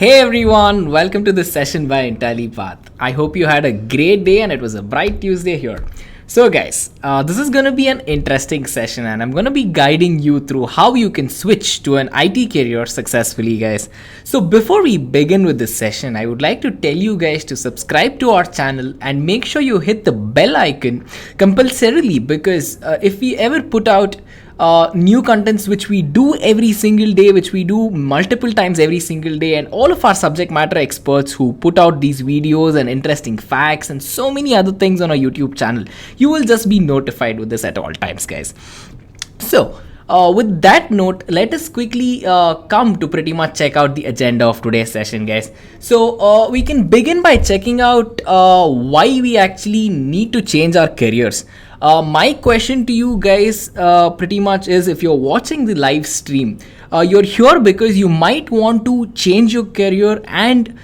Hey everyone, welcome to this session by Intellipaat. I hope you had a great day and it was a bright Tuesday here. So guys, this is going to be an interesting session and I'm going to be guiding you through how you can switch to an IT career successfully, guys. So before we begin with this session, I would like to tell you guys to subscribe to our channel and make sure you hit the bell icon compulsorily, because if we ever put out new contents which we do every single day, which we do multiple times every single day, and all of our subject matter experts who put out these videos and interesting facts and so many other things on our YouTube channel, you will just be notified with this at all times, guys. So with that note, let us quickly come to pretty much check out the agenda of today's session, guys. So we can begin by checking out why we actually need to change our careers. My question to you guys pretty much is, if you're watching the live stream, you're here because you might want to change your career and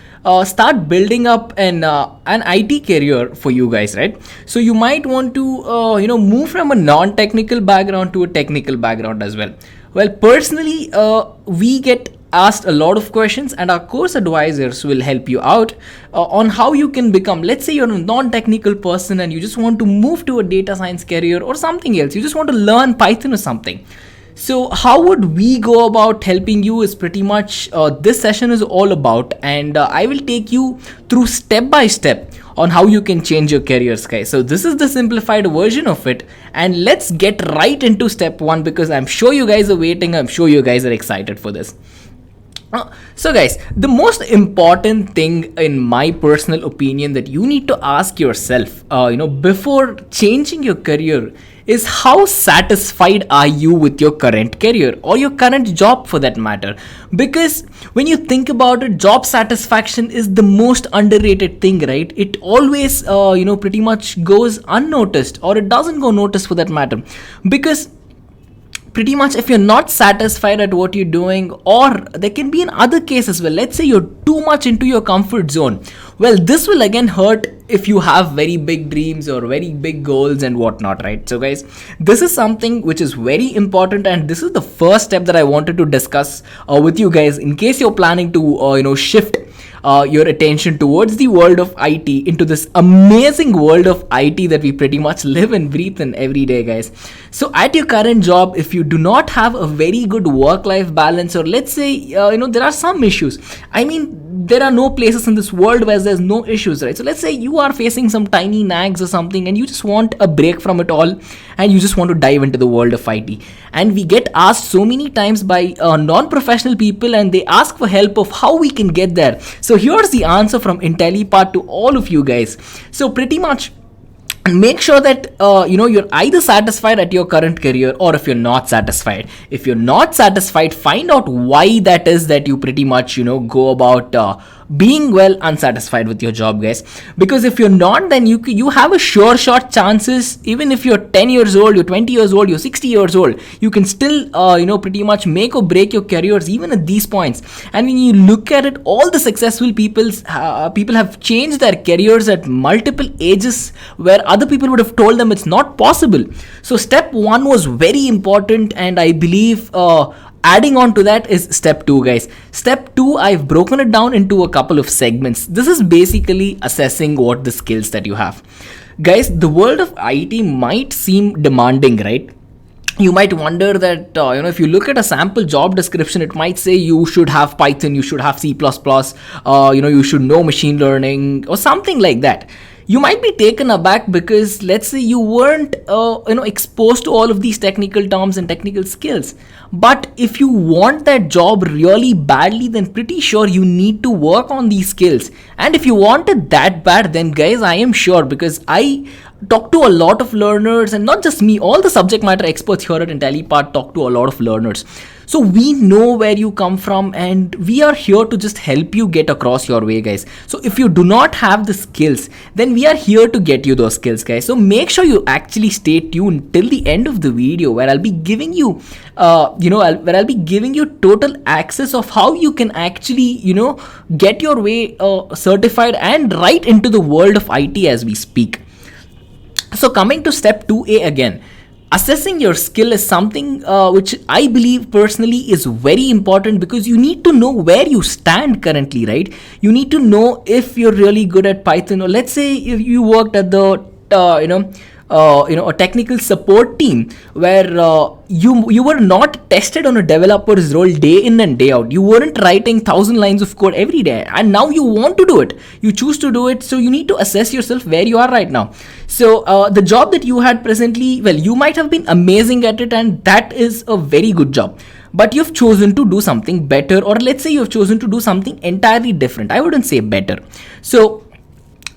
start building up an IT career for you guys, right? So you might want to move from a non-technical background to a technical background as well. Well, personally, we get asked a lot of questions and our course advisors will help you out on how you can become, let's say you're a non-technical person and you just want to move to a data science career or something else, you just want to learn Python or something. So how would we go about helping you is pretty much this session is all about, and I will take you through step by step on how you can change your careers, guys. So this is the simplified version of it, and let's get right into step one, because I'm sure you guys are waiting. I'm sure you guys are excited for this. So guys, the most important thing in my personal opinion that you need to ask yourself, before changing your career is, how satisfied are you with your current career or your current job for that matter? Because when you think about it, job satisfaction is the most underrated thing, right? It always, pretty much goes unnoticed, or it doesn't go noticed for that matter, because pretty much if you're not satisfied at what you're doing, or there can be in other cases, well, let's say you're too much into your comfort zone, well, this will again hurt if you have very big dreams or very big goals and whatnot, right? So guys, this is something which is very important, and this is the first step that I wanted to discuss with you guys, in case you're planning to shift your attention towards the world of IT, into this amazing world of IT that we pretty much live and breathe in every day, guys. So at your current job, if you do not have a very good work-life balance, or let's say there are some issues, I mean, there are no places in this world where there's no issues, right? So let's say you are facing some tiny nags or something and you just want a break from it all and you just want to dive into the world of IT. And we get asked so many times by non-professional people, and they ask for help of how we can get there. So here's the answer from Intellipaat to all of you guys. So pretty much, make sure that you're either satisfied at your current career, or if you're not satisfied, find out why that is that you pretty much go about being well unsatisfied with your job, guys. Because if you're not, then you have a sure shot chances, even if you're 10 years old, you're 20 years old, you're 60 years old, you can still pretty much make or break your careers even at these points. And when you look at it, all the successful people have changed their careers at multiple ages where other people would have told them it's not possible. So step one was very important, and I believe adding on to that is step 2, guys. Step 2, I've broken it down into a couple of segments. This is basically assessing what the skills that you have. Guys, the world of IT might seem demanding, right? You might wonder that, if you look at a sample job description, it might say you should have Python, you should have C++, you should know machine learning or something like that. You might be taken aback because, let's say, you weren't exposed to all of these technical terms and technical skills. But if you want that job really badly, then pretty sure you need to work on these skills. And if you want it that bad, then guys, I am sure, because I talk to a lot of learners, and not just me, all the subject matter experts here at Intellipaat talk to a lot of learners. So we know where you come from, and we are here to just help you get across your way, guys. So if you do not have the skills, then we are here to get you those skills, guys. So make sure you actually stay tuned till the end of the video, where I'll be giving you total access of how you can actually get your way certified and right into the world of IT as we speak. So coming to step 2A again, assessing your skill is something which I believe personally is very important, because you need to know where you stand currently, right? You need to know if you're really good at Python, or let's say if you worked at the a technical support team where you were not tested on a developer's role day in and day out. You weren't writing 1,000 lines of code every day, and now you want to do it. You choose to do it, so you need to assess yourself where you are right now. So the job that you had presently, well, you might have been amazing at it, and that is a very good job. But you've chosen to do something better, or let's say you've chosen to do something entirely different. I wouldn't say better. So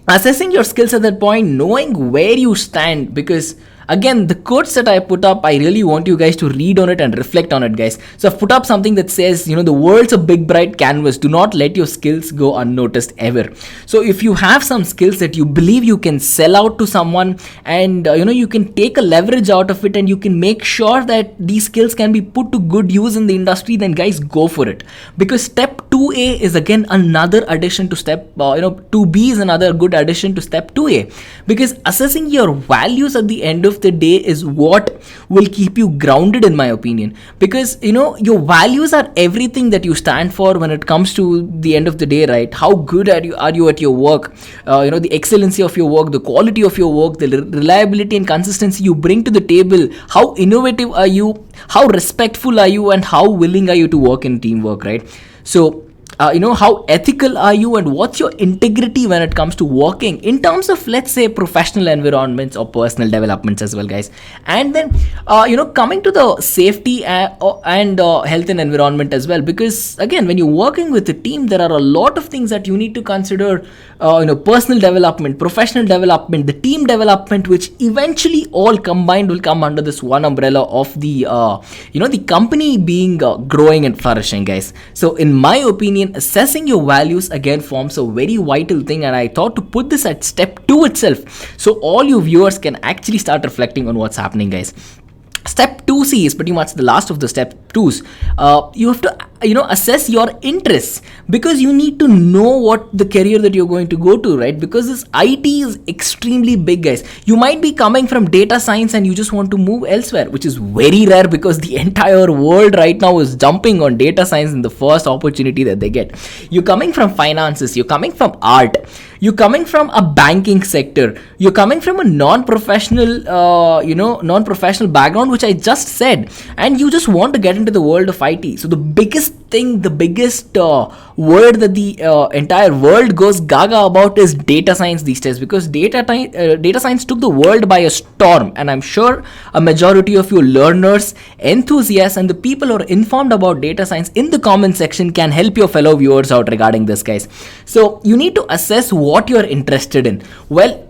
assessing your skills at that point, knowing where you stand, because again, the quotes that I put up, I really want you guys to read on it and reflect on it, guys. So I've put up something that says, the world's a big bright canvas. Do not let your skills go unnoticed ever. So if you have some skills that you believe you can sell out to someone, and you can take a leverage out of it, and you can make sure that these skills can be put to good use in the industry, then guys, go for it. Because step 2A is again another addition to step 2B is another good addition to step 2A, because assessing your values at the end of the day is what will keep you grounded, in my opinion. Because your values are everything that you stand for when it comes to the end of the day, right? How good are you at your work? The excellency of your work, the quality of your work, the reliability and consistency you bring to the table. How innovative are you? How respectful are you? And how willing are you to work in teamwork, right? So how ethical are you, and what's your integrity when it comes to working in terms of, let's say, professional environments or personal developments as well, guys. And then coming to the safety and health and environment as well, because again, when you're working with a team, there are a lot of things that you need to consider. Personal development, professional development, the team development, which eventually all combined will come under this one umbrella of the the company being growing and flourishing, guys. So in my opinion, assessing your values again forms a very vital thing, and I thought to put this at step 2 itself, so all you viewers can actually start reflecting on what's happening, guys. Step 2C is pretty much the last of the step 2s. You have to assess your interests, because you need to know what the career that you're going to go to, right? Because this IT is extremely big, guys. You might be coming from data science and you just want to move elsewhere, which is very rare, because the entire world right now is jumping on data science in the first opportunity that they get. You're coming from finances, you're coming from art, you're coming from a banking sector, you're coming from a non-professional background, which I just said, and you just want to get into the world of IT. So the biggest word that the entire world goes gaga about is data science these days, because data science took the world by a storm, and I'm sure a majority of you learners, enthusiasts, and the people who are informed about data science in the comment section can help your fellow viewers out regarding this, guys. So you need to assess what you're interested in. Well,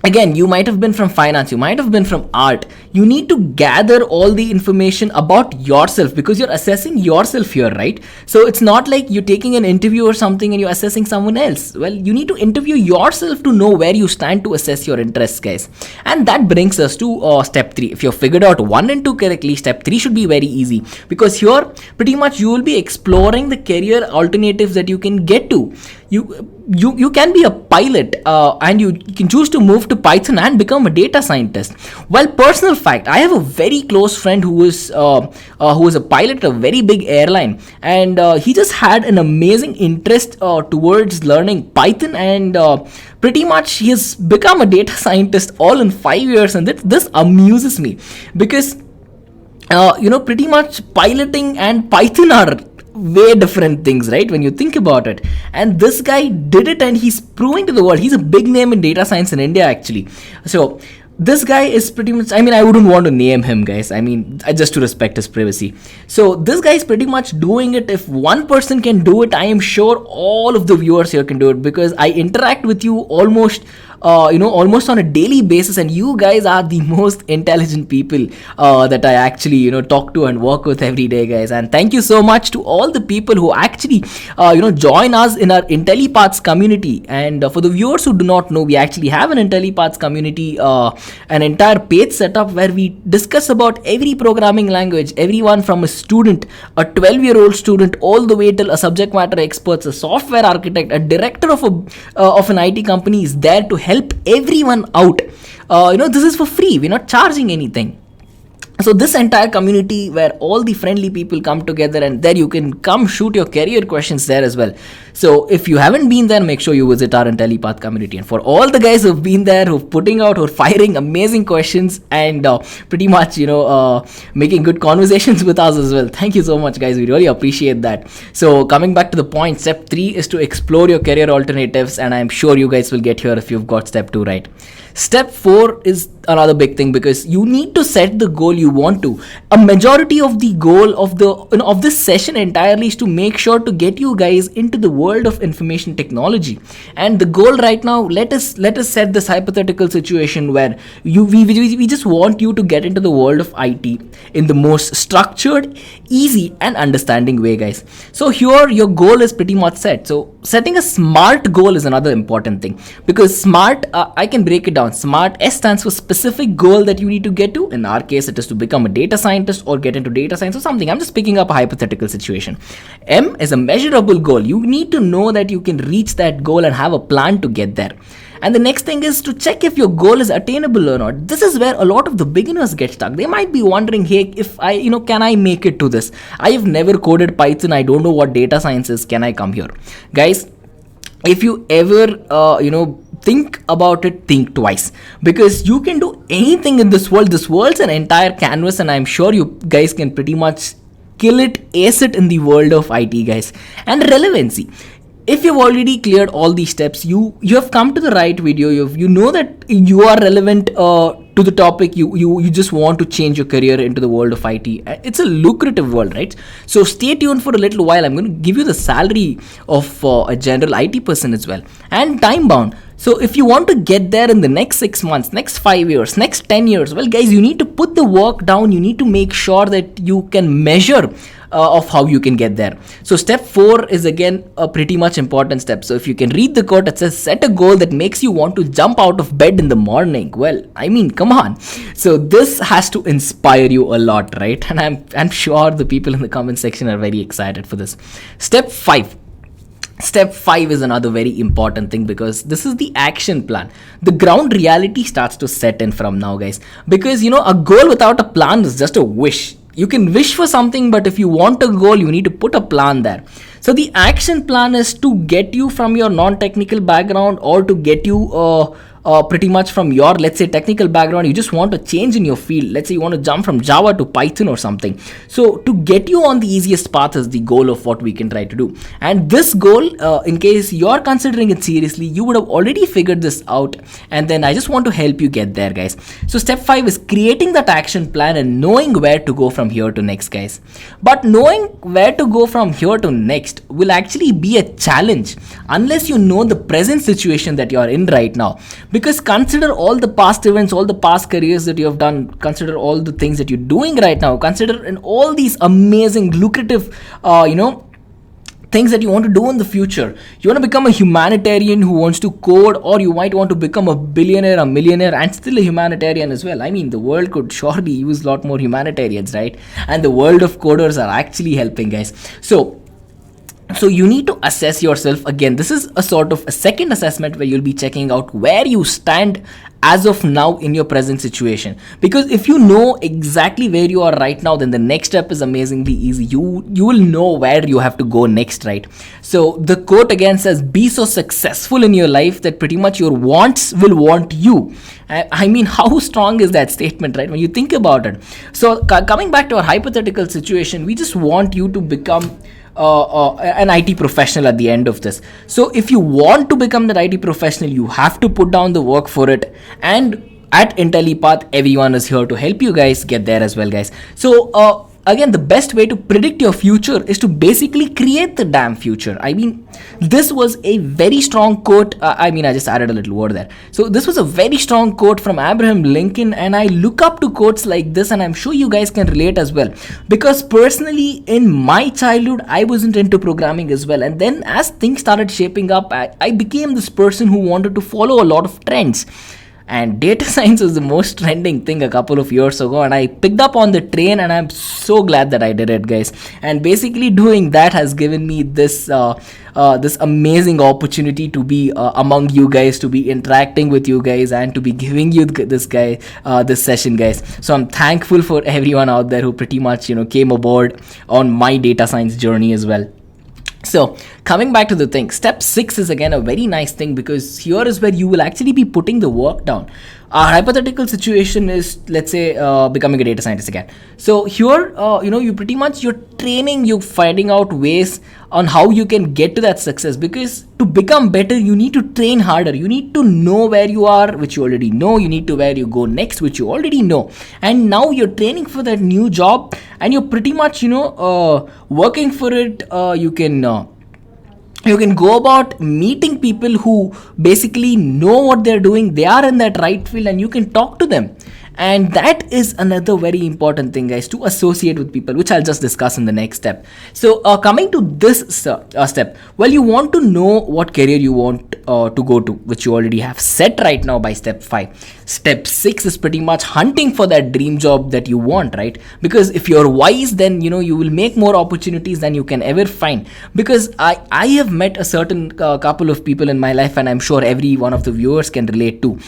again, you might have been from finance, you might have been from art. You need to gather all the information about yourself, because you're assessing yourself here, right? So it's not like you're taking an interview or something and you're assessing someone else. Well, you need to interview yourself to know where you stand, to assess your interests, guys. And that brings us to step 3. If you've figured out 1 and 2 correctly, step 3 should be very easy, because here pretty much you will be exploring the career alternatives that you can get to. You can be a pilot, and you can choose to move to Python and become a data scientist. Well, personal fact, I have a very close friend who is a pilot at a very big airline, and he just had an amazing interest towards learning Python, and pretty much he has become a data scientist all in 5 years. And this amuses me, because pretty much piloting and Python are way different things, right, when you think about it. And this guy did it, and he's proving to the world. He's a big name in data science in India, actually. So this guy is pretty much, I wouldn't want to name him, guys. Just to respect his privacy. So this guy is pretty much doing it. If one person can do it, I am sure all of the viewers here can do it, because I interact with you almost on a daily basis, and you guys are the most intelligent people that I actually talk to and work with every day, guys. And thank you so much to all the people who actually join us in our Intellipaat's community. And for the viewers who do not know, we actually have an Intellipaat's community, an entire page setup where we discuss about every programming language, everyone from a student, a 12-year-old student, all the way till a subject matter expert, a software architect, a director of an IT company is there to help everyone out. This is for free. We're not charging anything. So this entire community where all the friendly people come together, and there you can come shoot your career questions there as well. So if you haven't been there, make sure you visit our Intellipaat community. And for all the guys who've been there, who've putting out, who're firing amazing questions, and pretty much making good conversations with us as well, thank you so much, guys. We really appreciate that. So coming back to the point, step 3 is to explore your career alternatives, and I'm sure you guys will get here if you've got step 2 right. Step 4 is another big thing, because you need to set the goal you want to. A majority of the goal of the of this session entirely is to make sure to get you guys into the world of information technology. And the goal right now, let us set this hypothetical situation where we just want you to get into the world of IT in the most structured, easy and understanding way, guys. So here your goal is pretty much set. So setting a SMART goal is another important thing, because SMART, I can break it down. SMART, S stands for specific goal that you need to get to. In our case, it is to become a data scientist or get into data science or something. I'm just picking up a hypothetical situation. M is a measurable goal. You need to know that you can reach that goal and have a plan to get there. And the next thing is to check if your goal is attainable or not. This is where a lot of the beginners get stuck. They might be wondering, hey, if I, can I make it to this? I have never coded Python. I don't know what data science is. Can I come here? Guys, if you ever, think about it, think twice, because you can do anything in this world. This world's an entire canvas, and I'm sure you guys can pretty much kill it, ace it in the world of IT, guys. And relevancy. If you've already cleared all these steps, you have come to the right video. You know that you are relevant to the topic. You just want to change your career into the world of IT. It's a lucrative world, right? So stay tuned for a little while. I'm going to give you the salary of a general IT person as well, and time bound. So if you want to get there in the next 6 months, next 5 years, next 10 years, well, guys, you need to put the work down. You need to make sure that you can measure of how you can get there. So step 4 is again a pretty much important step. So if you can read the quote, it says set a goal that makes you want to jump out of bed in the morning. Well, I mean, come on. So this has to inspire you a lot, right? And I'm sure the people in the comment section are very excited for this. Step 5 is another very important thing, because this is the action plan. The ground reality starts to set in from now, guys, because a goal without a plan is just a wish. You can wish for something, but if you want a goal, you need to put a plan there. So the action plan is to get you from your non-technical background, or to get you pretty much from your, let's say, technical background. You just want to change in your field. Let's say you want to jump from Java to Python or something. So to get you on the easiest path is the goal of what we can try to do. And this goal, in case you're considering it seriously, you would have already figured this out. And then I just want to help you get there, guys. So step 5 is creating that action plan and knowing where to go from here to next, guys. But knowing where to go from here to next will actually be a challenge unless you know the present situation that you're in right now. Because consider all the past events, all the past careers that you have done, consider all the things that you're doing right now, consider in all these amazing, lucrative, things that you want to do in the future. You want to become a humanitarian who wants to code, or you might want to become a billionaire, a millionaire, and still a humanitarian as well. I mean, the world could surely use a lot more humanitarians, right? And the world of coders are actually helping, guys. So you need to assess yourself. Again, this is a sort of a second assessment where you'll be checking out where you stand as of now in your present situation. Because if you know exactly where you are right now, then the next step is amazingly easy. You will know where you have to go next, right? So the quote again says, be so successful in your life that pretty much your wants will want you. I mean, how strong is that statement, right? When you think about it. So coming back to our hypothetical situation, we just want you to become an IT professional at the end of this. So if you want to become that IT professional, you have to put down the work for it. And at Intellipaat, everyone is here to help you guys get there as well, guys. So again, the best way to predict your future is to basically create the damn future. I mean, this was a very strong quote. I just added a little word there. So this was a very strong quote from Abraham Lincoln, and I look up to quotes like this, and I'm sure you guys can relate as well. Because personally, in my childhood, I wasn't into programming as well. And then as things started shaping up, I became this person who wanted to follow a lot of trends. and data science was the most trending thing a couple of years ago, and I picked up on the train, and I'm so glad that I did it, guys. And basically doing that has given me this amazing opportunity to be among you guys, to be interacting with you guys, and to be giving you this session, guys. So I'm thankful for everyone out there who pretty much came aboard on my data science journey as well. So coming back to the thing, step 6 is again a very nice thing, because here is where you will actually be putting the work down. Our hypothetical situation is, let's say, becoming a data scientist again. So here, you pretty much, you're training, you're finding out ways on how you can get to that success, because to become better, you need to train harder. You need to know where you are, which you already know. You need to where you go next, which you already know. And now you're training for that new job, and you're pretty much, working for it. You can go about meeting people who basically know what they're doing. They are in that right field, and you can talk to them. And that is another very important thing, guys, to associate with people, which I'll just discuss in the next step. So coming to this step, well, you want to know what career you want to go to, which you already have set right now by step 5. Step 6 is pretty much hunting for that dream job that you want, right? Because if you're wise, then you will make more opportunities than you can ever find. Because I have met a certain couple of people in my life, and I'm sure every one of the viewers can relate to.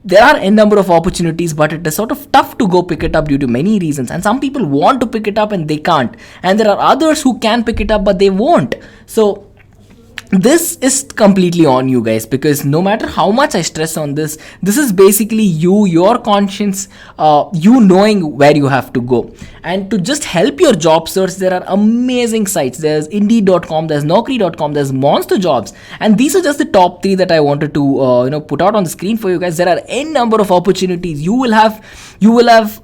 There are a number of opportunities, but it is sort of tough to go pick it up due to many reasons. And some people want to pick it up and they can't. And there are others who can pick it up but they won't. So this is completely on you, guys, because no matter how much I stress on this is basically your conscience, you knowing where you have to go. And to just help your job search, there are amazing sites. There's indeed.com, there's naukri.com, there's monster jobs, and these are just the top 3 that I wanted to put out on the screen for you guys. There are n number of opportunities. You will have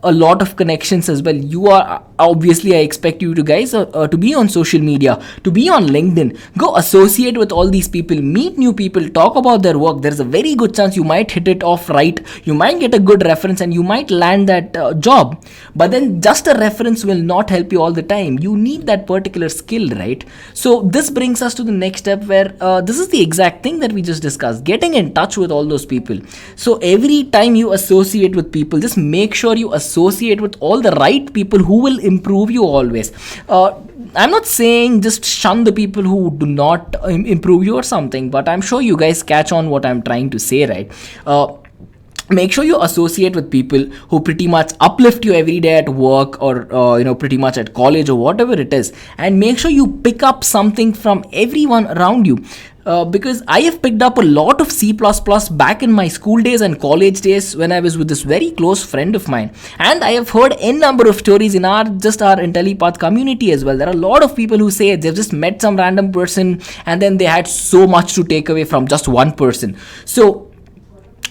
a lot of connections as well. You are obviously, I expect you to guys to be on social media, to be on LinkedIn. Go associate with all these people, meet new people, talk about their work. There's a very good chance you might hit it off right. You might get a good reference and you might land that job. But then just a reference will not help you all the time. You need that particular skill, right? So this brings us to the next step, where this is the exact thing that we just discussed, getting in touch with all those people. So every time you associate with people, just make sure you associate with all the right people who will improve you always. I'm not saying just shun the people who do not improve you or something, but I'm sure you guys catch on what I'm trying to say, right? Make sure you associate with people who pretty much uplift you every day at work, or pretty much at college or whatever it is, and make sure you pick up something from everyone around you. Because I have picked up a lot of C++ back in my school days and college days when I was with this very close friend of mine. And I have heard n number of stories in our Intellipaat community as well. There are a lot of people who say they've just met some random person and then they had so much to take away from just one person. So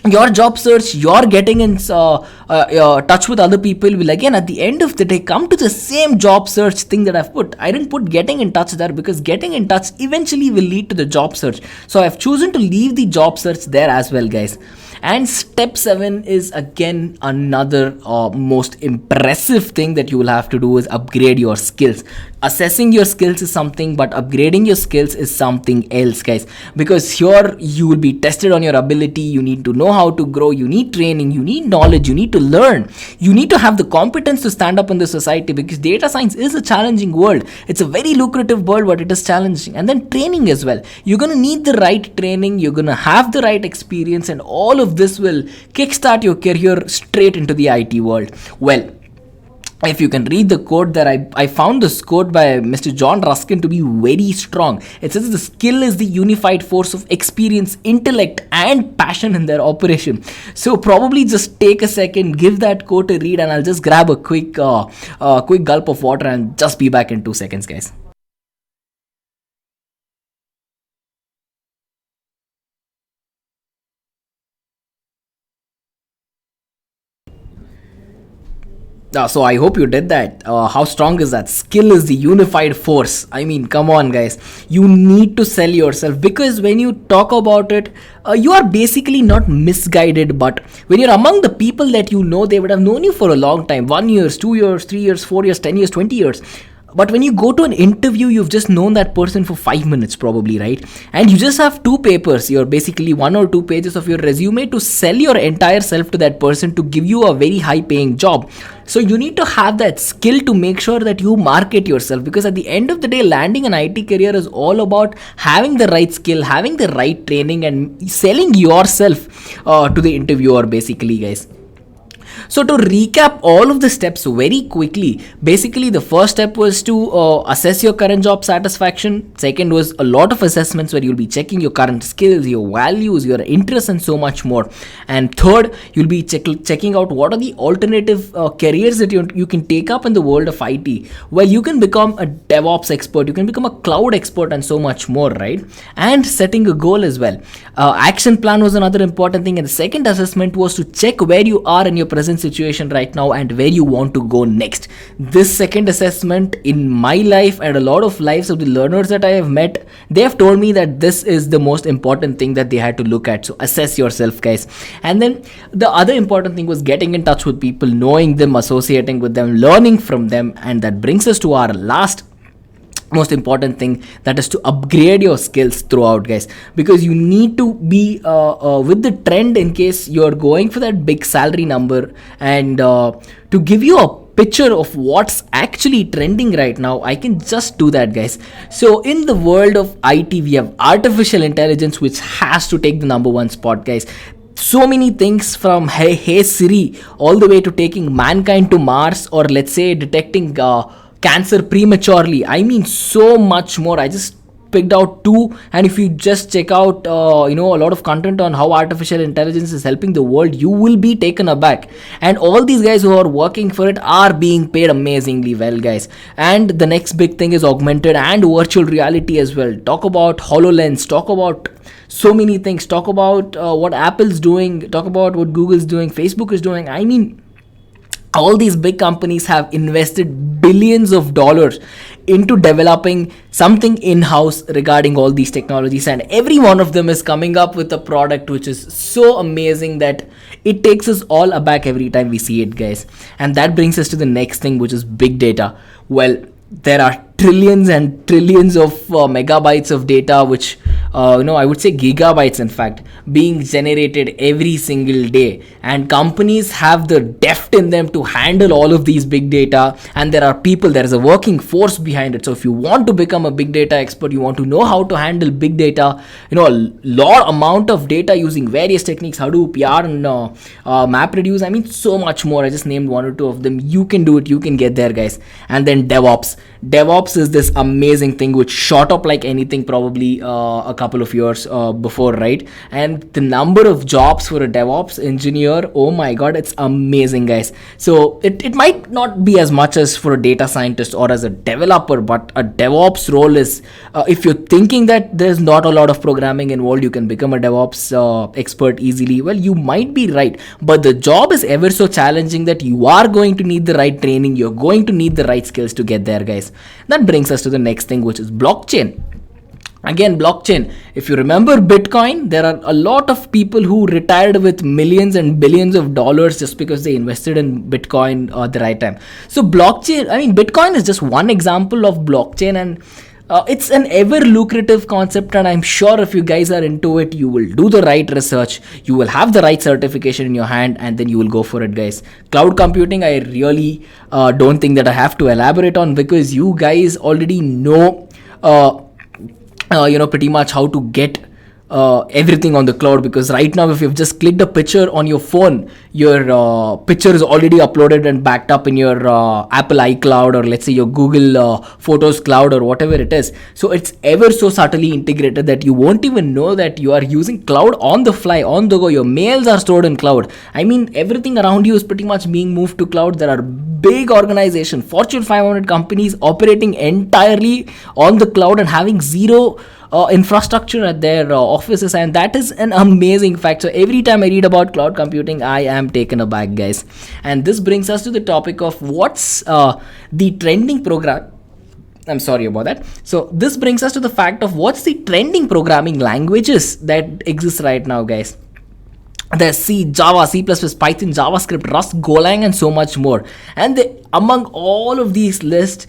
your job search, you're getting in touch with other people will again at the end of the day come to the same job search thing that I've put. I didn't put getting in touch there because getting in touch eventually will lead to the job search. So I've chosen to leave the job search there as well, guys. And step 7 is again another most impressive thing that you will have to do is upgrade your skills. Assessing your skills is something, but upgrading your skills is something else, guys. Because here you will be tested on your ability. You need to know how to grow. You need training. You need knowledge. You need to learn. You need to have the competence to stand up in the society, because data science is a challenging world. It's a very lucrative world, but it is challenging. And then training as well. You're going to need the right training. You're going to have the right experience, and all of this will kickstart your career straight into the IT world. Well, if you can read the quote there, I found this quote by Mr. John Ruskin to be very strong. It says the skill is the unified force of experience, intellect and passion in their operation. So probably just take a second, give that quote a read, and I'll just grab a quick gulp of water and just be back in 2 seconds, guys. So I hope you did that. How strong is that? Skill is the unified force. I mean, come on, guys. You need to sell yourself, because when you talk about it, you are basically not misguided. But when you're among the people that you know, they would have known you for a long time, 1 year, 2 years, 3 years, 4 years, 10 years, 20 years. But when you go to an interview, you've just known that person for 5 minutes probably, right? And you just have two papers, you're basically 1 or 2 pages of your resume to sell your entire self to that person to give you a very high paying job. So you need to have that skill to make sure that you market yourself, because at the end of the day, landing an IT career is all about having the right skill, having the right training, and selling yourself to the interviewer basically, guys. So to recap all of the steps very quickly, basically the first step was to assess your current job satisfaction. Second was a lot of assessments where you'll be checking your current skills, your values, your interests, and so much more. And third, you'll be checking out what are the alternative careers that you can take up in the world of IT. Well, you can become a DevOps expert, you can become a cloud expert, and so much more, right? And setting a goal as well. Action plan was another important thing. And the second assessment was to check where you are in your present situation right now and where you want to go next. This second assessment, in my life and a lot of lives of the learners that I have met, they have told me that this is the most important thing that they had to look at. So assess yourself, guys. And then the other important thing was getting in touch with people, knowing them, associating with them, learning from them. And that brings us to our last most important thing, that is to upgrade your skills throughout, guys, because you need to be with the trend in case you're going for that big salary number. And to give you a picture of what's actually trending right now, I can just do that, guys. So in the world of IT, we have artificial intelligence, which has to take the number one spot, guys. So many things, from hey Siri all the way to taking mankind to Mars, or let's say detecting cancer prematurely. I mean, so much more. I just picked out two, and if you just check out a lot of content on how artificial intelligence is helping the world, you will be taken aback. And all these guys who are working for it are being paid amazingly well, guys. And the next big thing is augmented and virtual reality as well. Talk about HoloLens, talk about so many things, talk about what Apple's doing, talk about what Google's doing, Facebook is doing. I mean, all these big companies have invested billions of dollars into developing something in-house regarding all these technologies, and every one of them is coming up with a product which is so amazing that it takes us all aback every time we see it, guys. And that brings us to the next thing, which is big data. Well, there are trillions and trillions of megabytes of data, which I would say gigabytes in fact, being generated every single day, and companies have the depth in them to handle all of these big data. And there is a working force behind it. So if you want to become a big data expert, you want to know how to handle big data, a lot amount of data using various techniques, Hadoop, Yarn, MapReduce, I mean, so much more. I just named one or two of them. You can do it, you can get there, guys. And then DevOps is this amazing thing which shot up like anything probably a couple of years before, right? And the number of jobs for a DevOps engineer, oh my god, it's amazing, guys. So it might not be as much as for a data scientist or as a developer, but a DevOps role is, if you're thinking that there's not a lot of programming involved, you can become a DevOps expert easily. Well, you might be right, but the job is ever so challenging that you are going to need the right training, you're going to need the right skills to get there, guys. That brings us to the next thing, which is blockchain. Again, blockchain. If you remember Bitcoin, there are a lot of people who retired with millions and billions of dollars just because they invested in Bitcoin at the right time. So Bitcoin is just one example of blockchain, and it's an ever lucrative concept. And I'm sure if you guys are into it, you will do the right research, you will have the right certification in your hand, and then you will go for it, guys. Cloud computing, I really don't think that I have to elaborate on, because you guys already know pretty much how to get everything on the cloud. Because right now, if you've just clicked a picture on your phone, your picture is already uploaded and backed up in your Apple iCloud, or let's say your Google Photos cloud, or whatever it is. So it's ever so subtly integrated that you won't even know that you are using cloud on the fly, on the go. Your mails are stored in cloud. I mean, everything around you is pretty much being moved to cloud. There are big organizations, Fortune 500 companies operating entirely on the cloud and having zero infrastructure at their offices, and that is an amazing fact. So every time I read about cloud computing, I am taken aback, guys. And this brings us to the topic of what's the trending program. I'm sorry about that. So this brings us to the fact of what's the trending programming languages that exist right now, guys. There's C, Java, C++, Python, JavaScript, Rust, Golang, and so much more. And among all of these lists,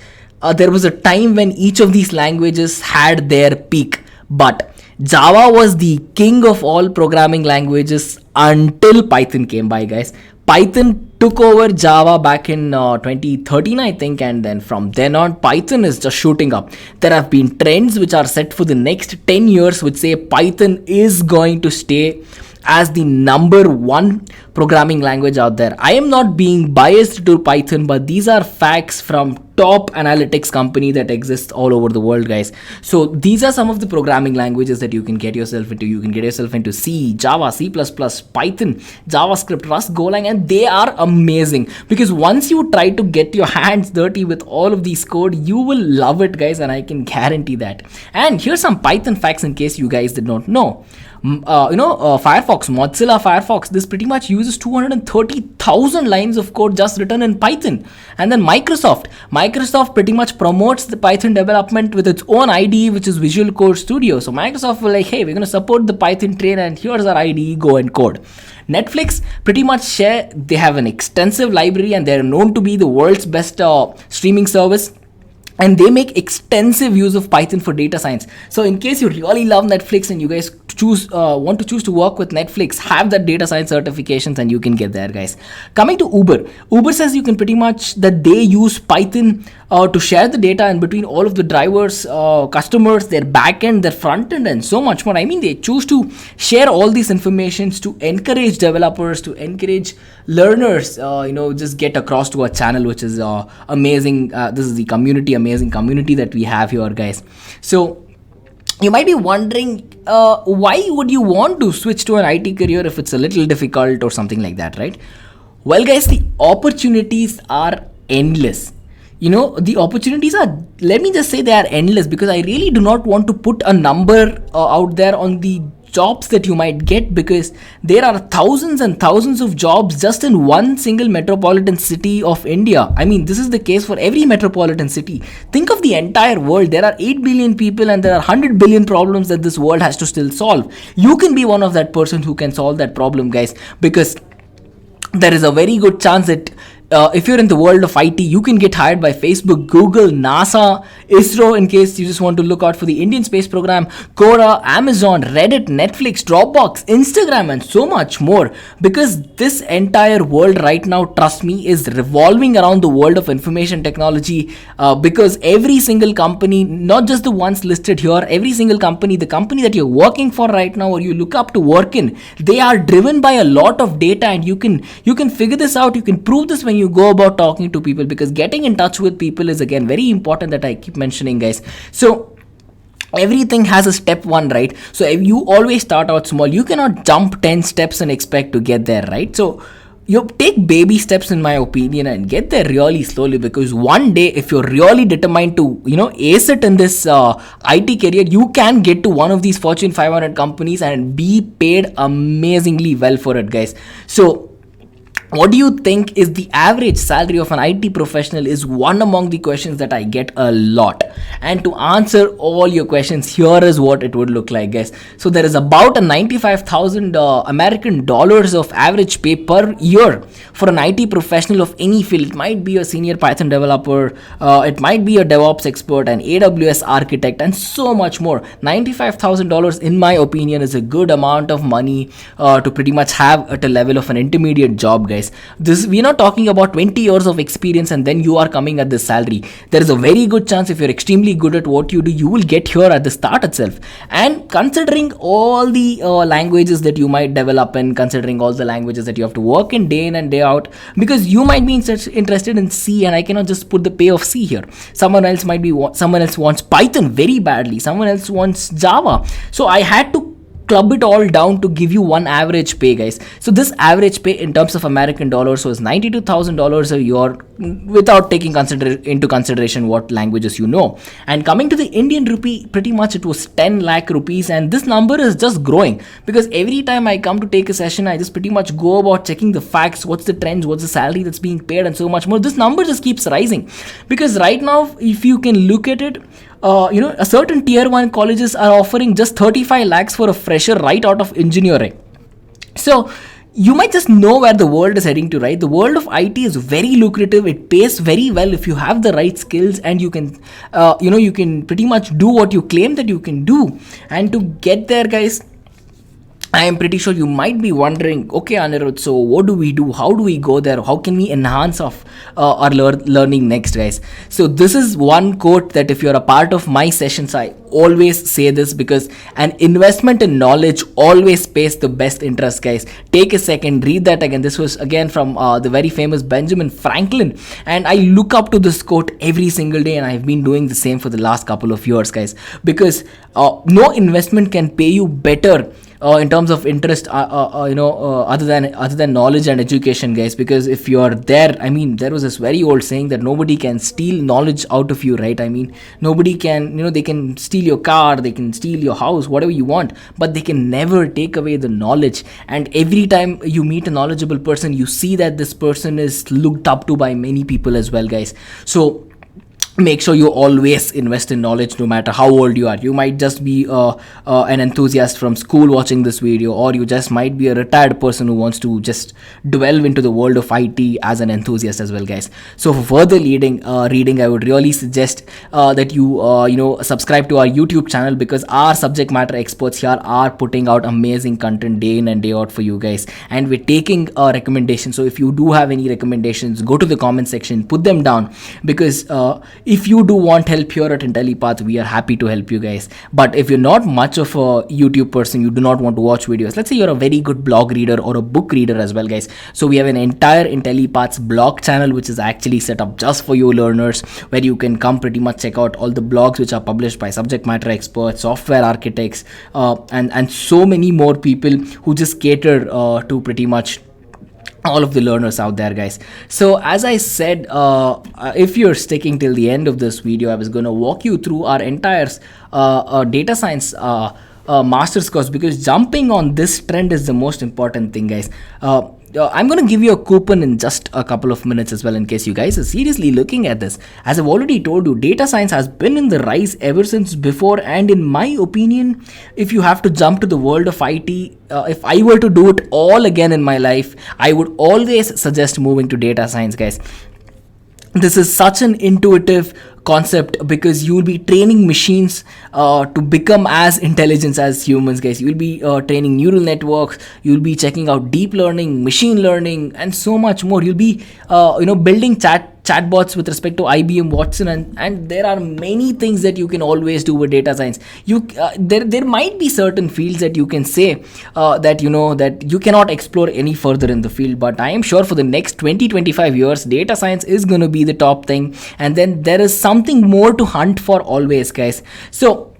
there was a time when each of these languages had their peak, but Java was the king of all programming languages until Python came by, guys. Python took over Java back in 2013, I think, and then from then on, Python is just shooting up. There have been trends which are set for the next 10 years which say Python is going to stay as the number one programming language out there. I am not being biased to Python, but these are facts from top analytics company that exists all over the world, guys. So these are some of the programming languages that you can get yourself into. You can get yourself into C, Java, C++, Python, JavaScript, Rust, Golang, and they are amazing, because once you try to get your hands dirty with all of these code, you will love it, guys, and I can guarantee that. And here's some Python facts in case you guys did not know. Firefox, Mozilla Firefox, this pretty much uses 230,000 lines of code just written in Python. And then Microsoft pretty much promotes the Python development with its own IDE, which is Visual Code Studio. So Microsoft will like, hey, we're going to support the Python train, and here's our IDE, go and code. Netflix pretty much they have an extensive library, and they're known to be the world's best streaming service. And they make extensive use of Python for data science. So in case you really love Netflix and you guys want to choose to work with Netflix, have that data science certifications and you can get there, guys. Coming to Uber says you can pretty much that they use Python to share the data in between all of the drivers, customers, their backend, their front end, and so much more. I mean, they choose to share all these informations to encourage developers, to encourage learners, just get across to a channel, which is amazing. This is the amazing community that we have here, guys. So you might be wondering, why would you want to switch to an IT career if it's a little difficult or something like that, right? Well, guys, the opportunities are endless. The opportunities are, let me just say, they are endless, because I really do not want to put a number out there on the jobs that you might get, because there are thousands and thousands of jobs just in one single metropolitan city of India. I mean, this is the case for every metropolitan city. Think of the entire world. There are 8 billion people and there are 100 billion problems that this world has to still solve. You can be one of that person who can solve that problem, guys, because there is a very good chance that if you're in the world of IT, you can get hired by Facebook, Google, NASA, ISRO, in case you just want to look out for the Indian space program, Quora, Amazon, Reddit, Netflix, Dropbox, Instagram, and so much more. Because this entire world right now, trust me, is revolving around the world of information technology, because every single company, not just the ones listed here, every single company, the company that you're working for right now or you look up to work in, they are driven by a lot of data, and you can figure this out. You can prove this when you go about talking to people, because getting in touch with people is again very important, that I keep mentioning, guys. So everything has a step one, right? So if you always start out small, you cannot jump 10 steps and expect to get there, right? So you take baby steps, in my opinion, and get there really slowly, because one day, if you're really determined to ace it in this IT career, you can get to one of these Fortune 500 companies and be paid amazingly well for it, guys. So what do you think is the average salary of an IT professional is one among the questions that I get a lot. And to answer all your questions, here is what it would look like, guys. So there is about a 95,000 American dollars of average pay per year for an IT professional of any field. It might be a senior Python developer, it might be a DevOps expert, an AWS architect, and so much more. $95,000, in my opinion, is a good amount of money to pretty much have at a level of an intermediate job, guys. We're not talking about 20 years of experience and then you are coming at this salary. There is a very good chance, if you're extremely good at what you do, you will get here at the start itself. And considering all the languages that you might develop, and considering all the languages that you have to work in day in and day out, because you might be interested in C, and I cannot just put the pay of C here. Someone else wants Python very badly. Someone else wants Java. So I had to club it all down to give you one average pay, guys. So this average pay in terms of American dollars was $92,000 a year, without taking into consideration what languages you know. And coming to the Indian rupee, pretty much it was 10 lakh rupees, and this number is just growing, because every time I come to take a session, I just pretty much go about checking the facts, what's the trends, what's the salary that's being paid, and so much more. This number just keeps rising, because right now, if you can look at it, a certain tier 1 colleges are offering just 35 lakhs for a fresher right out of engineering. So you might just know where the world is heading to, right? The world of IT is very lucrative. It pays very well if you have the right skills, and you can, you can pretty much do what you claim that you can do. And to get there, guys, I am pretty sure you might be wondering, okay, Anirudh, so what do we do? How do we go there? How can we enhance our learning next, guys? So this is one quote that if you're a part of my sessions, I always say this, because an investment in knowledge always pays the best interest, guys. Take a second, read that again. This was again from the very famous Benjamin Franklin. And I look up to this quote every single day, and I've been doing the same for the last couple of years, guys, because no investment can pay you better in terms of interest, other than knowledge and education, guys. Because if you're there, I mean, there was this very old saying that nobody can steal knowledge out of you, right? I mean, nobody can, they can steal your car, they can steal your house, whatever you want, but they can never take away the knowledge. And every time you meet a knowledgeable person, you see that this person is looked up to by many people as well, guys. So make sure you always invest in knowledge, no matter how old you are. You might just be an enthusiast from school watching this video, or you just might be a retired person who wants to just delve into the world of IT as an enthusiast as well, guys. So for further reading, I would really suggest that you subscribe to our YouTube channel, because our subject matter experts here are putting out amazing content day in and day out for you guys, and we're taking recommendations. So if you do have any recommendations, go to the comment section, put them down, because if you do want help here at Intellipaat, we are happy to help you guys. But if you're not much of a YouTube person, you do not want to watch videos, let's say you're a very good blog reader or a book reader as well, guys. So we have an entire Intellipaat's blog channel, which is actually set up just for you learners, where you can come pretty much check out all the blogs which are published by subject matter experts, software architects, and so many more people who just cater to pretty much all of the learners out there, guys. So as I said, if you're sticking till the end of this video, I was going to walk you through our entire data science master's course, because jumping on this trend is the most important thing, guys. I'm going to give you a coupon in just a couple of minutes as well, in case you guys are seriously looking at this. As I've already told you, data science has been in the rise ever since before, and in my opinion, if you have to jump to the world of IT, if I were to do it all again in my life, I would always suggest moving to data science, guys. This is such an intuitive concept, because you will be training machines to become as intelligent as humans, guys. You will be training neural networks, you will be checking out deep learning, machine learning, and so much more. You'll be building chatbots with respect to IBM Watson, and there are many things that you can always do with data science. There might be certain fields that you can say that you cannot explore any further in the field, but I am sure for the next 20-25 years, data science is going to be the top thing, and then there is something more to hunt for always, guys. So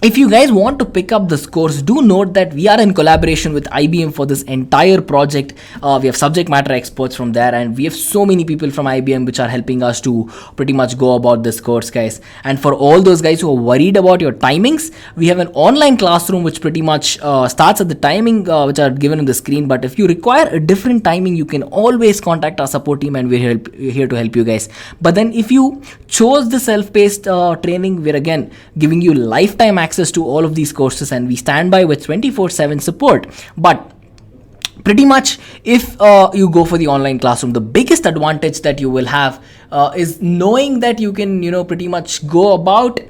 if you guys want to pick up this course, do note that we are in collaboration with IBM for this entire project. We have subject matter experts from there, and we have so many people from IBM which are helping us to pretty much go about this course, guys. And for all those guys who are worried about your timings, we have an online classroom which pretty much starts at the timing which are given on the screen. But if you require a different timing, you can always contact our support team, and we're here to help you guys. But then if you chose the self-paced training, we're again giving you lifetime access to all of these courses, and we stand by with 24/7 support. But pretty much if you go for the online classroom, the biggest advantage that you will have is knowing that you can pretty much go about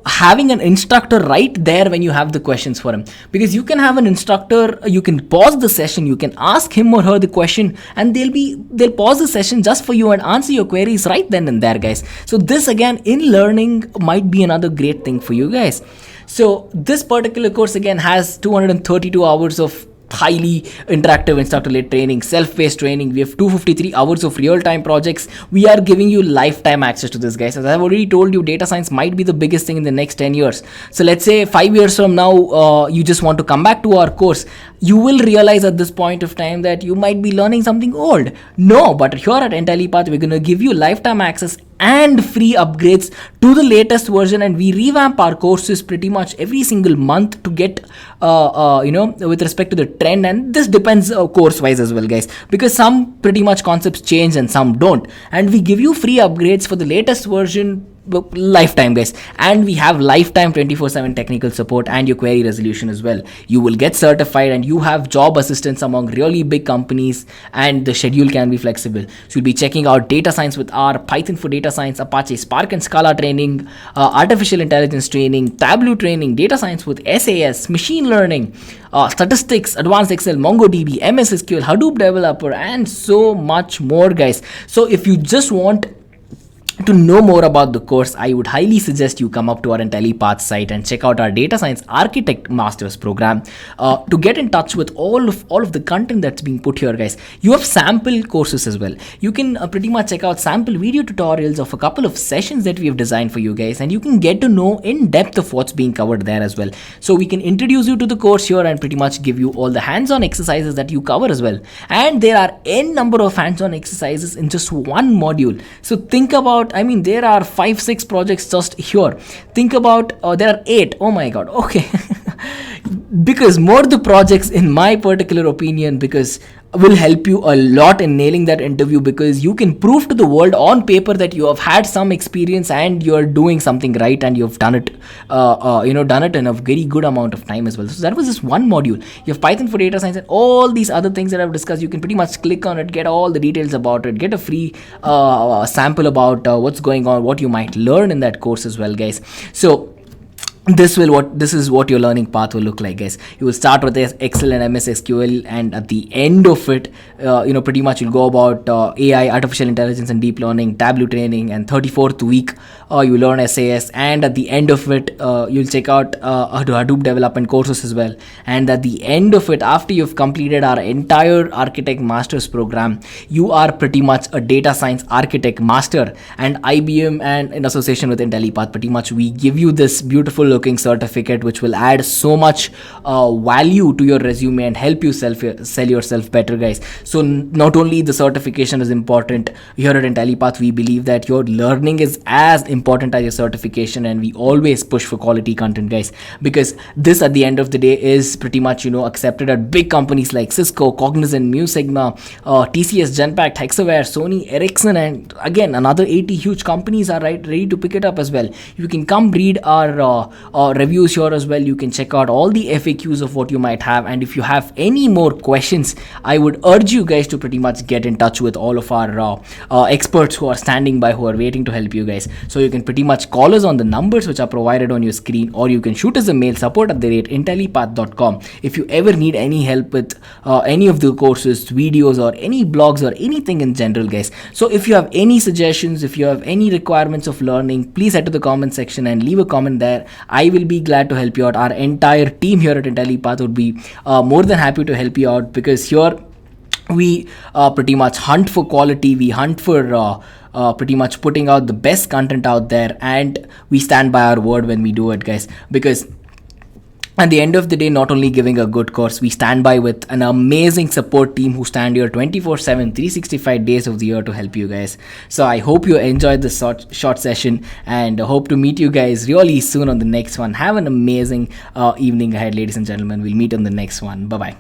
having an instructor right there when you have the questions for him. Because you can have an instructor, you can pause the session, you can ask him or her the question, and they'll pause the session just for you and answer your queries right then and there, guys. So this again in learning might be another great thing for you guys. So this particular course again has 232 hours of highly interactive instructor-led training, self-paced training. We have 253 hours of real-time projects. We are giving you lifetime access to this, guys. As I've already told you, data science might be the biggest thing in the next 10 years. So let's say 5 years from now, you just want to come back to our course. You will realize at this point of time that you might be learning something old. No, but here at Intellipaat, we're going to give you lifetime access and free upgrades to the latest version, and we revamp our courses pretty much every single month to get with respect to the trend. And this depends course wise as well, guys, because some pretty much concepts change and some don't, and we give you free upgrades for the latest version lifetime, guys. And we have lifetime 24/7 technical support and your query resolution as well. You will get certified and you have job assistance among really big companies, and the schedule can be flexible. So you'll be checking out data science with R, Python for data science, Apache Spark and Scala training, artificial intelligence training, Tableau training, data science with SAS, machine learning, statistics, advanced Excel, MongoDB, MS SQL, Hadoop developer, and so much more, guys. So if you just want to know more about the course, I would highly suggest you come up to our Intellipaat site and check out our Data Science Architect Masters program to get in touch with all of the content that's being put here, guys. You have sample courses as well. You can pretty much check out sample video tutorials of a couple of sessions that we have designed for you guys, and you can get to know in depth of what's being covered there as well. So we can introduce you to the course here and pretty much give you all the hands-on exercises that you cover as well. And there are n number of hands-on exercises in just one module. So think about, I mean, there are 5-6 projects just here. Think about, there are 8. Oh my god. Okay. Because more the projects, in my particular opinion, because will help you a lot in nailing that interview, because you can prove to the world on paper that you have had some experience and you're doing something right, and you've done it done it in a very good amount of time as well. So that was just one module. You have Python for data science and all these other things that I've discussed. You can pretty much click on it, get all the details about it, get a free sample about what's going on, what you might learn in that course as well, guys. So this is what your learning path will look like, guys. You will start with Excel and MS SQL, and at the end of it, pretty much you'll go about AI, artificial intelligence and deep learning, Tableau training, and 34th week you learn SAS, and at the end of it you'll check out Hadoop development courses as well. And at the end of it, after you've completed our entire architect masters program, you are pretty much a data science architect master. And IBM, and in association with Intellipaat, pretty much we give you this beautiful looking certificate which will add so much value to your resume and help you sell yourself better, guys. So not only the certification is important, here at Intellipaat we believe that your learning is as important as your certification, and we always push for quality content, guys, because this at the end of the day is pretty much accepted at big companies like Cisco, Cognizant, Mu Sigma, TCS, Genpact, Hexaware, Sony, Ericsson, and again another 80 huge companies are ready to pick it up as well. You can come read our reviews here as well. You can check out all the FAQs of what you might have, and if you have any more questions, I would urge you guys to pretty much get in touch with all of our experts who are standing by, who are waiting to help you guys. So you can pretty much call us on the numbers which are provided on your screen, or you can shoot us a mail, support@intellipaat.com, if you ever need any help with any of the courses, videos, or any blogs, or anything in general, guys. So if you have any suggestions, if you have any requirements of learning, please head to the comment section and leave a comment there. I will be glad to help you out. Our entire team here at Intellipaat would be more than happy to help you out, because here we pretty much hunt for quality. We hunt for pretty much putting out the best content out there, and we stand by our word when we do it, guys, because at the end of the day, not only giving a good course, we stand by with an amazing support team who stand here 24/7, 365 days of the year to help you guys. So I hope you enjoyed this short session, and hope to meet you guys really soon on the next one. Have an amazing evening ahead, ladies and gentlemen. We'll meet on the next one. Bye-bye.